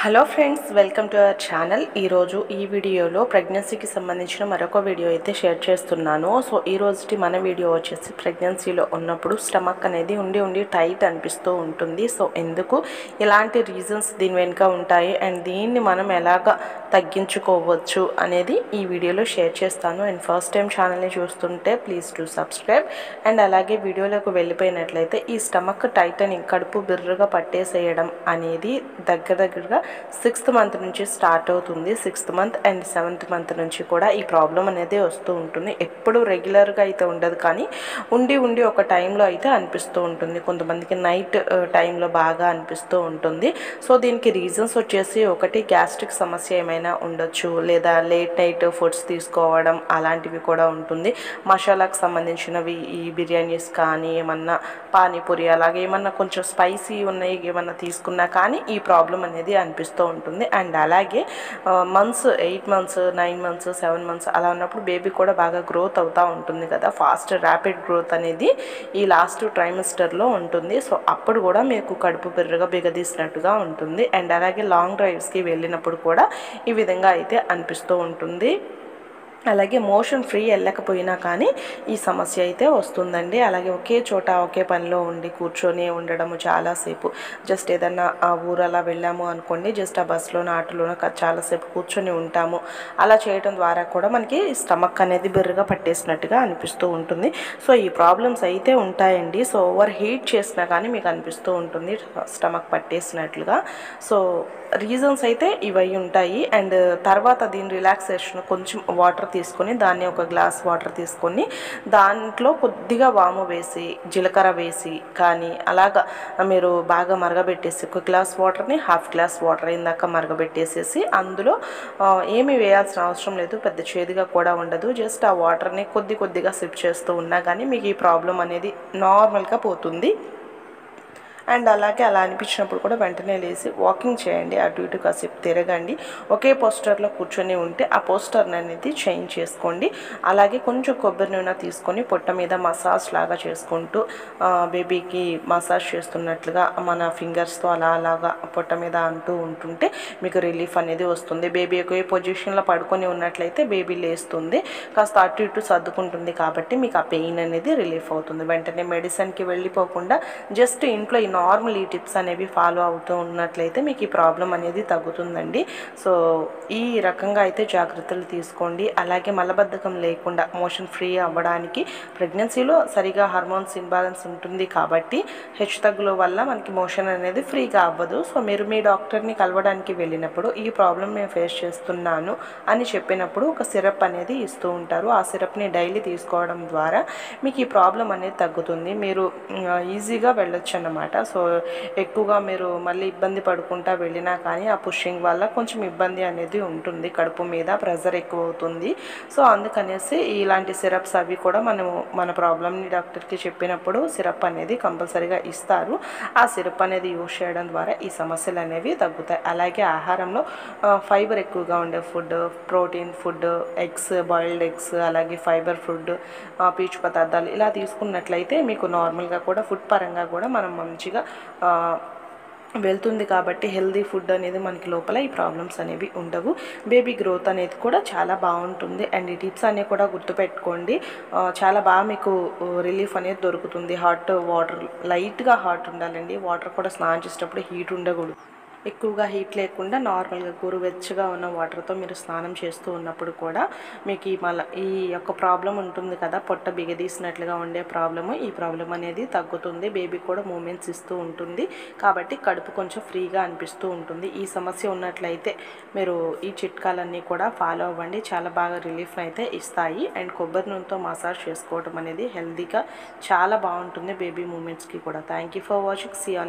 Hello friends, welcome to our channel. ఈరోజు ఈ వీడియోలో ప్రెగ్నెన్సీకి సంబంధించిన మరొక వీడియో అయితే షేర్ చేస్తున్నాను. సో ఈ రోజుటి మన వీడియో వచ్చేసి ప్రెగ్నెన్సీలో ఉన్నప్పుడు స్టమక్ అనేది ఉండి టైట్ అనిపిస్తూ ఉంటుంది. సో ఎందుకు, ఇలాంటి రీజన్స్ దీని వెనుక ఉంటాయి అండ్ దీన్ని మనం ఎలాగ తగ్గించుకోవచ్చు అనేది ఈ వీడియోలో షేర్ చేస్తాను. అండ్ ఫస్ట్ టైం ఛానల్ని చూస్తుంటే ప్లీజ్ టు సబ్స్క్రైబ్. అండ్ అలాగే వీడియోలోకి వెళ్ళిపోయినట్లయితే ఈ స్టమక్ టైటనింగ్, కడుపు బిర్రుగా పట్టేసేయడం అనేది దగ్గరగా 6th మంత్ నుంచి స్టార్ట్ అవుతుంది. 6th month and 7th month నుంచి కూడా ఈ ప్రాబ్లం అనేది వస్తూ ఉంటుంది. ఎప్పుడు రెగ్యులర్గా అయితే ఉండదు, కానీ ఉండి ఒక టైంలో అయితే అనిపిస్తూ ఉంటుంది. కొంతమందికి నైట్ టైంలో బాగా అనిపిస్తూ ఉంటుంది. సో దీనికి రీజన్స్ వచ్చేసి, ఒకటి గ్యాస్ట్రిక్ సమస్య ఏమైనా ఉండొచ్చు, లేదా లేట్ నైట్ ఫుడ్స్ తీసుకోవడం అలాంటివి కూడా ఉంటుంది. మసాలాకు సంబంధించినవి ఈ బిర్యానీస్ కానీ, ఏమన్నా పానీపూరి అలాగే ఏమన్నా కొంచెం స్పైసీ ఉన్నాయి ఏమన్నా తీసుకున్నా కానీ ఈ ప్రాబ్లం అనేది అనిపిస్తూ ఉంటుంది. అండ్ అలాగే మంత్స్ 8 మంత్స్ 9 మంత్స్ 7 మంత్స్ అలా ఉన్నప్పుడు బేబీ కూడా బాగా గ్రోత్ అవుతూ ఉంటుంది కదా, ఫాస్ట్ ర్యాపిడ్ గ్రోత్ అనేది ఈ లాస్ట్ ట్రైమిస్టర్లో ఉంటుంది. సో అప్పుడు కూడా మీకు కడుపు బిర్రగా బిగదీసినట్టుగా ఉంటుంది. అండ్ అలాగే లాంగ్ డ్రైవ్స్కి వెళ్ళినప్పుడు కూడా ఈ విధంగా అయితే అనిపిస్తూ ఉంటుంది. అలాగే మోషన్ ఫ్రీ వెళ్ళకపోయినా కానీ ఈ సమస్య అయితే వస్తుందండి. అలాగే ఒకే చోట ఒకే పనిలో ఉండి కూర్చొని ఉండడము చాలాసేపు, జస్ట్ ఏదన్నా ఊరు అలా వెళ్ళాము అనుకోండి, జస్ట్ ఆ బస్సులోనో ఆటోలోనో చాలాసేపు కూర్చొని ఉంటాము. అలా చేయడం ద్వారా కూడా మనకి స్టమక్ అనేది బిర్రగా పట్టేసినట్టుగా అనిపిస్తూ ఉంటుంది. సో ఈ ప్రాబ్లమ్స్ అయితే ఉంటాయండి. సో ఓవర్ హీట్ చేసినా కానీ మీకు అనిపిస్తూ ఉంటుంది స్టమక్ పట్టేసినట్లుగా. సో రీజన్స్ అయితే ఇవి ఉంటాయి. అండ్ తర్వాత దీని రిలాక్సేషన్, కొంచెం వాటర్ తీసుకొని, దాన్ని ఒక గ్లాస్ వాటర్ తీసుకొని దాంట్లో కొద్దిగా వాము వేసి జీలకర్ర వేసి కానీ అలాగా మీరు బాగా మరగబెట్టేసి, ఒక గ్లాస్ వాటర్ని హాఫ్ గ్లాస్ వాటర్ ఇందాక మరగబెట్టేసేసి అందులో ఏమీ వేయాల్సిన అవసరం లేదు, పెద్ద చేదుగా కూడా ఉండదు. జస్ట్ ఆ వాటర్ని కొద్దిగా సిప్ చేస్తూ ఉన్నా కానీ మీకు ఈ ప్రాబ్లం అనేది నార్మల్గా పోతుంది. అండ్ అలాగే అలా అనిపించినప్పుడు కూడా వెంటనే లేచి వాకింగ్ చేయండి, అటు ఇటు కాసేపు తిరగండి. ఒకే పోస్టర్లో కూర్చొని ఉంటే ఆ పోస్టర్ని అనేది చేంజ్ చేసుకోండి. అలాగే కొంచెం కొబ్బరి నూనె తీసుకొని పొట్ట మీద మసాజ్ లాగా చేసుకుంటూ బేబీకి మసాజ్ చేస్తున్నట్లుగా మన ఫింగర్స్తో అలాగా పొట్ట మీద అంటూ ఉంటుంటే మీకు రిలీఫ్ అనేది వస్తుంది. బేబీ ఒకే పొజిషన్లో పడుకొని ఉన్నట్లయితే బేబీ లేస్తుంది, కాస్త అటు ఇటు సర్దుకుంటుంది, కాబట్టి మీకు ఆ పెయిన్ అనేది రిలీఫ్ అవుతుంది. వెంటనే మెడిసిన్కి వెళ్ళిపోకుండా జస్ట్ ఇంట్లో నార్మల్ ఈ టిప్స్ అనేవి ఫాలో అవుతూ ఉన్నట్లయితే మీకు ఈ ప్రాబ్లం అనేది తగ్గుతుందండి. సో ఈ రకంగా అయితే జాగ్రత్తలు తీసుకోండి. అలాగే మలబద్ధకం లేకుండా మోషన్ ఫ్రీ అవ్వడానికి, ప్రెగ్నెన్సీలో సరిగా హార్మోన్స్ ఇంబ్యాలెన్స్ ఉంటుంది కాబట్టి హెచ్చుతగ్గుల వల్ల మనకి మోషన్ అనేది ఫ్రీగా అవ్వదు. సో మీరు మీ డాక్టర్ని కలవడానికి వెళ్ళినప్పుడు ఈ ప్రాబ్లం నేను ఫేస్ చేస్తున్నాను అని చెప్పినప్పుడు ఒక సిరప్ అనేది ఇస్తూ ఉంటారు. ఆ సిరప్ని డైలీ తీసుకోవడం ద్వారా మీకు ఈ ప్రాబ్లం అనేది తగ్గుతుంది. మీరు ఈజీగా వెళ్ళొచ్చు అన్నమాట. సో ఎక్కువగా మీరు మళ్ళీ ఇబ్బంది పడుకుంటా వెళ్ళినా కానీ ఆ పుషింగ్ వల్ల కొంచెం ఇబ్బంది అనేది ఉంటుంది, కడుపు మీద ప్రెజర్ ఎక్కువ అవుతుంది. సో అందుకనేసి ఇలాంటి సిరప్స్ అవి కూడా మన ప్రాబ్లమ్ని డాక్టర్కి చెప్పినప్పుడు సిరప్ అనేది కంపల్సరీగా ఇస్తారు. ఆ సిరప్ అనేది యూజ్ చేయడం ద్వారా ఈ సమస్యలు అనేవి తగ్గుతాయి. అలాగే ఆహారంలో ఫైబర్ ఎక్కువగా ఉండే food, protein food, eggs, boiled eggs, అలాగే ఫైబర్ ఫుడ్, పీచు పదార్థాలు ఇలా తీసుకున్నట్లయితే మీకు నార్మల్గా కూడా ఫుడ్ పరంగా కూడా మనం మంచిగా వెళ్తుంది. కాబట్టి హెల్దీ ఫుడ్ అనేది మనకి లోపల ఈ ప్రాబ్లమ్స్ అనేవి ఉండవు. బేబీ గ్రోత్ అనేది కూడా చాలా బాగుంటుంది. అండ్ ఈ టిప్స్ అనేవి కూడా గుర్తుపెట్టుకోండి, చాలా బాగా మీకు రిలీఫ్ అనేది దొరుకుతుంది. హాట్ వాటర్, లైట్గా హాట్ ఉండాలండి. వాటర్ కూడా స్నానం చేసేటప్పుడు హీట్ ఉండకూడదు, ఎక్కువగా హీట్ లేకుండా నార్మల్గా గోరువెచ్చగా ఉన్న వాటర్తో మీరు స్నానం చేస్తూ ఉన్నప్పుడు కూడా మీకు ఈ యొక్క ప్రాబ్లం ఉంటుంది కదా, పొట్ట బిగదీసినట్లుగా ఉండే ప్రాబ్లము, ఈ ప్రాబ్లం అనేది తగ్గుతుంది. బేబీ కూడా మూమెంట్స్ ఇస్తూ ఉంటుంది కాబట్టి కడుపు కొంచెం ఫ్రీగా అనిపిస్తూ ఉంటుంది. ఈ సమస్య ఉన్నట్లయితే మీరు ఈ చిట్కాలన్నీ కూడా ఫాలో అవ్వండి, చాలా బాగా రిలీఫ్ అయితే ఇస్తాయి. అండ్ కొబ్బరి నూనెతో మసాజ్ చేసుకోవడం అనేది హెల్తీగా చాలా బాగుంటుంది బేబీ మూమెంట్స్కి కూడా. Thank you for watching. See